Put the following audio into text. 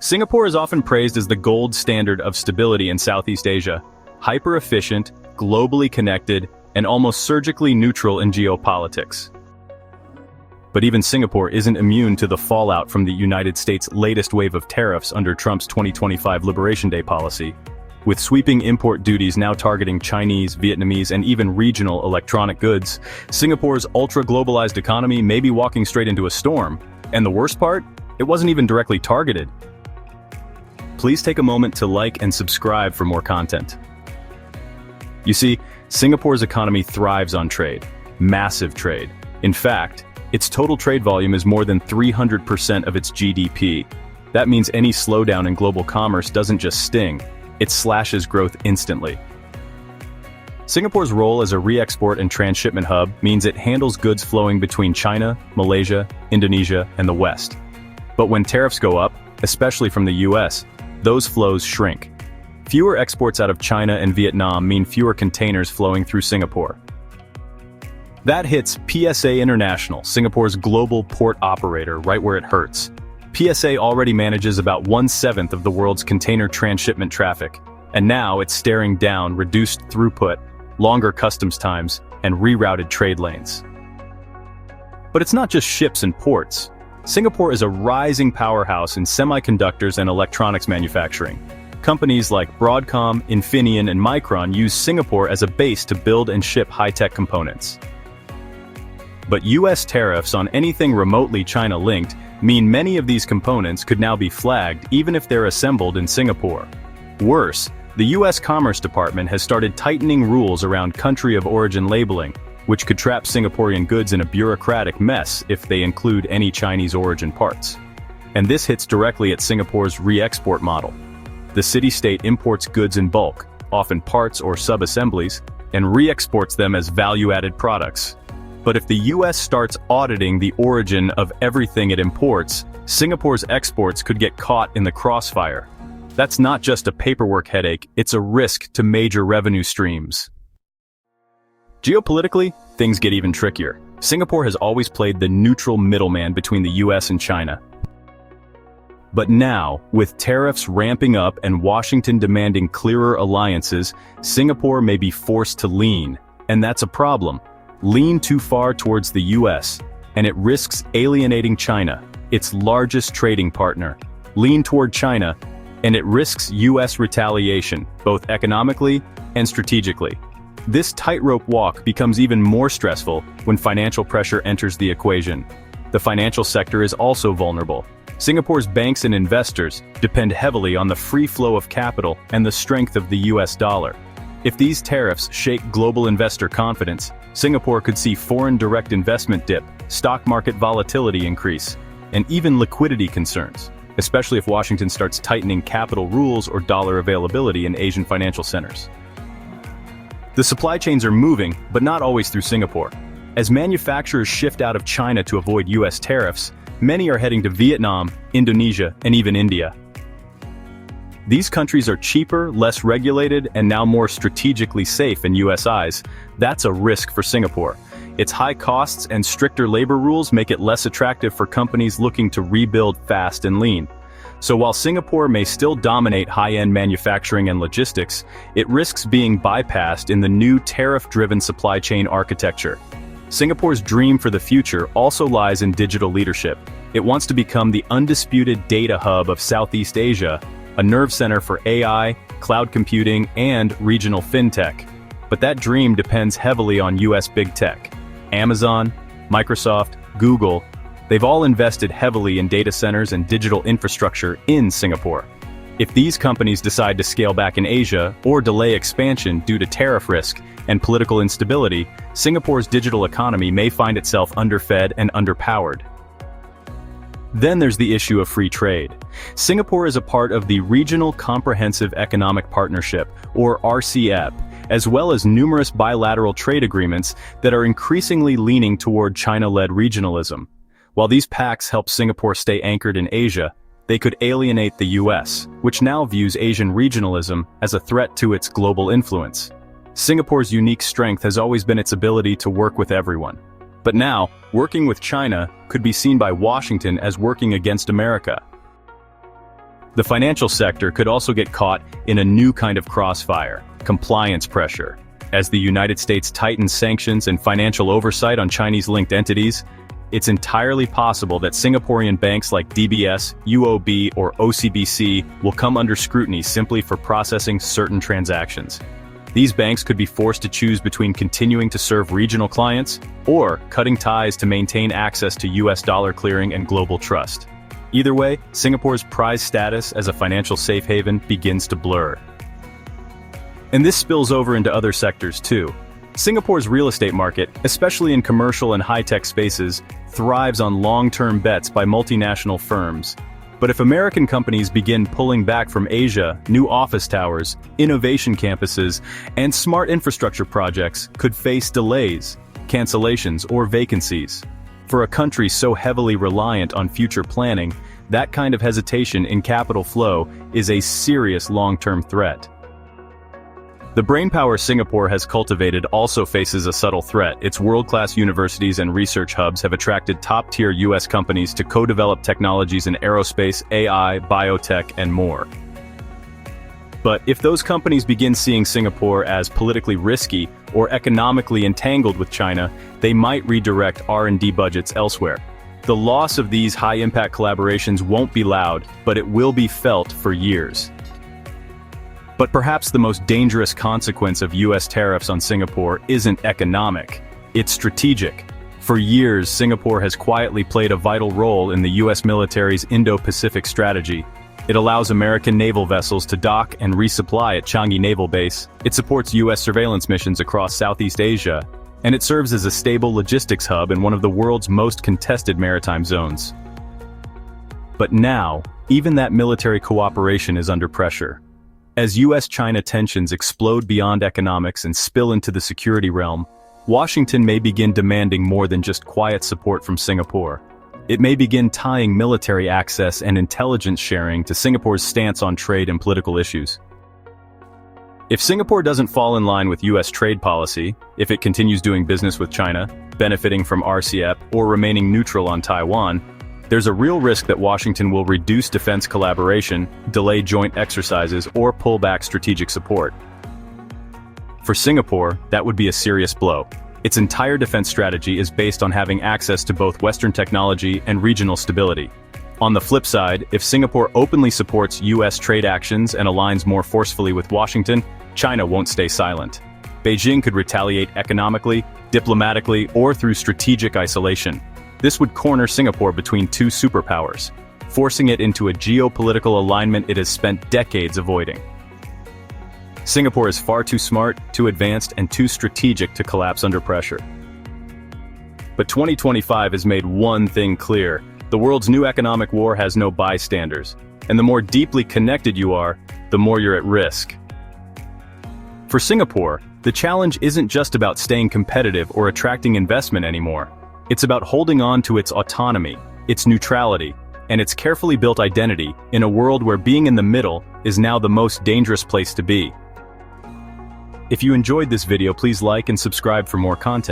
Singapore is often praised as the gold standard of stability in Southeast Asia, hyper-efficient, globally connected, and almost surgically neutral in geopolitics. But even Singapore isn't immune to the fallout from the United States' latest wave of tariffs under Trump's 2025 Liberation Day policy. With sweeping import duties now targeting Chinese, Vietnamese, and even regional electronic goods, Singapore's ultra-globalized economy may be walking straight into a storm. And the worst part? It wasn't even directly targeted. Please take a moment to like and subscribe for more content. You see, Singapore's economy thrives on trade, massive trade. In fact, its total trade volume is more than 300% of its GDP. That means any slowdown in global commerce doesn't just sting, it slashes growth instantly. Singapore's role as a re-export and transshipment hub means it handles goods flowing between China, Malaysia, Indonesia, and the West. But when tariffs go up, especially from the US, those flows shrink. Fewer exports out of China and Vietnam mean fewer containers flowing through Singapore. That hits PSA International, Singapore's global port operator, right where it hurts. PSA already manages about 1/7 of the world's container transshipment traffic, and now it's staring down reduced throughput, longer customs times, and rerouted trade lanes. But it's not just ships and ports. Singapore is a rising powerhouse in semiconductors and electronics manufacturing. Companies like Broadcom, Infineon, and Micron use Singapore as a base to build and ship high-tech components. But US tariffs on anything remotely China-linked mean many of these components could now be flagged even if they're assembled in Singapore. Worse, the US Commerce Department has started tightening rules around country of origin labeling, which could trap Singaporean goods in a bureaucratic mess if they include any Chinese origin parts. And this hits directly at Singapore's re-export model. The city-state imports goods in bulk, often parts or sub-assemblies, and re-exports them as value-added products. But if the US starts auditing the origin of everything it imports, Singapore's exports could get caught in the crossfire. That's not just a paperwork headache, it's a risk to major revenue streams. Geopolitically, things get even trickier. Singapore has always played the neutral middleman between the US and China. But now, with tariffs ramping up and Washington demanding clearer alliances, Singapore may be forced to lean. And that's a problem. Lean too far towards the US, and it risks alienating China, its largest trading partner. Lean toward China, and it risks US retaliation, both economically and strategically. This tightrope walk becomes even more stressful when financial pressure enters the equation. The financial sector is also vulnerable. Singapore's banks and investors depend heavily on the free flow of capital and the strength of the US dollar. If these tariffs shake global investor confidence, Singapore could see foreign direct investment dip, stock market volatility increase, and even liquidity concerns, especially if Washington starts tightening capital rules or dollar availability in Asian financial centers. The supply chains are moving, but not always through Singapore. As manufacturers shift out of China to avoid US tariffs, many are heading to Vietnam, Indonesia, and even India. These countries are cheaper, less regulated, and now more strategically safe in US eyes. That's a risk for Singapore. Its high costs and stricter labor rules make it less attractive for companies looking to rebuild fast and lean. So while Singapore may still dominate high-end manufacturing and logistics, it risks being bypassed in the new tariff-driven supply chain architecture. Singapore's dream for the future also lies in digital leadership. It wants to become the undisputed data hub of Southeast Asia, a nerve center for AI, cloud computing, and regional fintech. But that dream depends heavily on US big tech. Amazon, Microsoft, Google, they've all invested heavily in data centers and digital infrastructure in Singapore. If these companies decide to scale back in Asia or delay expansion due to tariff risk and political instability, Singapore's digital economy may find itself underfed and underpowered. Then there's the issue of free trade. Singapore is a part of the Regional Comprehensive Economic Partnership, or RCEP, as well as numerous bilateral trade agreements that are increasingly leaning toward China-led regionalism. While these pacts help Singapore stay anchored in Asia, they could alienate the US, which now views Asian regionalism as a threat to its global influence. Singapore's unique strength has always been its ability to work with everyone. But now, working with China could be seen by Washington as working against America. The financial sector could also get caught in a new kind of crossfire: compliance pressure. As the United States tightens sanctions and financial oversight on Chinese-linked entities, it's entirely possible that Singaporean banks like DBS, UOB, or OCBC will come under scrutiny simply for processing certain transactions. These banks could be forced to choose between continuing to serve regional clients or cutting ties to maintain access to US dollar clearing and global trust. Either way, Singapore's prized status as a financial safe haven begins to blur. And this spills over into other sectors too. Singapore's real estate market, especially in commercial and high-tech spaces, thrives on long-term bets by multinational firms. But if American companies begin pulling back from Asia, new office towers, innovation campuses, and smart infrastructure projects could face delays, cancellations, or vacancies. For a country so heavily reliant on future planning, that kind of hesitation in capital flow is a serious long-term threat. The brainpower Singapore has cultivated also faces a subtle threat. Its world-class universities and research hubs have attracted top-tier US companies to co-develop technologies in aerospace, AI, biotech, and more. But if those companies begin seeing Singapore as politically risky or economically entangled with China, they might redirect R&D budgets elsewhere. The loss of these high-impact collaborations won't be loud, but it will be felt for years. But perhaps the most dangerous consequence of US tariffs on Singapore isn't economic, it's strategic. For years, Singapore has quietly played a vital role in the US military's Indo-Pacific strategy. It allows American naval vessels to dock and resupply at Changi Naval Base. It supports US surveillance missions across Southeast Asia, and it serves as a stable logistics hub in one of the world's most contested maritime zones. But now, even that military cooperation is under pressure. As US-China tensions explode beyond economics and spill into the security realm, Washington may begin demanding more than just quiet support from Singapore. It may begin tying military access and intelligence sharing to Singapore's stance on trade and political issues. If Singapore doesn't fall in line with US trade policy, if it continues doing business with China, benefiting from RCEP, or remaining neutral on Taiwan, there's a real risk that Washington will reduce defense collaboration, delay joint exercises, or pull back strategic support. For Singapore, that would be a serious blow. Its entire defense strategy is based on having access to both Western technology and regional stability. On the flip side, if Singapore openly supports US trade actions and aligns more forcefully with Washington, China won't stay silent. Beijing could retaliate economically, diplomatically, or through strategic isolation. This would corner Singapore between two superpowers, forcing it into a geopolitical alignment it has spent decades avoiding. Singapore is far too smart, too advanced, and too strategic to collapse under pressure. But 2025 has made one thing clear: the world's new economic war has no bystanders, and the more deeply connected you are, the more you're at risk. For Singapore, the challenge isn't just about staying competitive or attracting investment anymore. It's about holding on to its autonomy, its neutrality, and its carefully built identity in a world where being in the middle is now the most dangerous place to be. If you enjoyed this video, please like and subscribe for more content.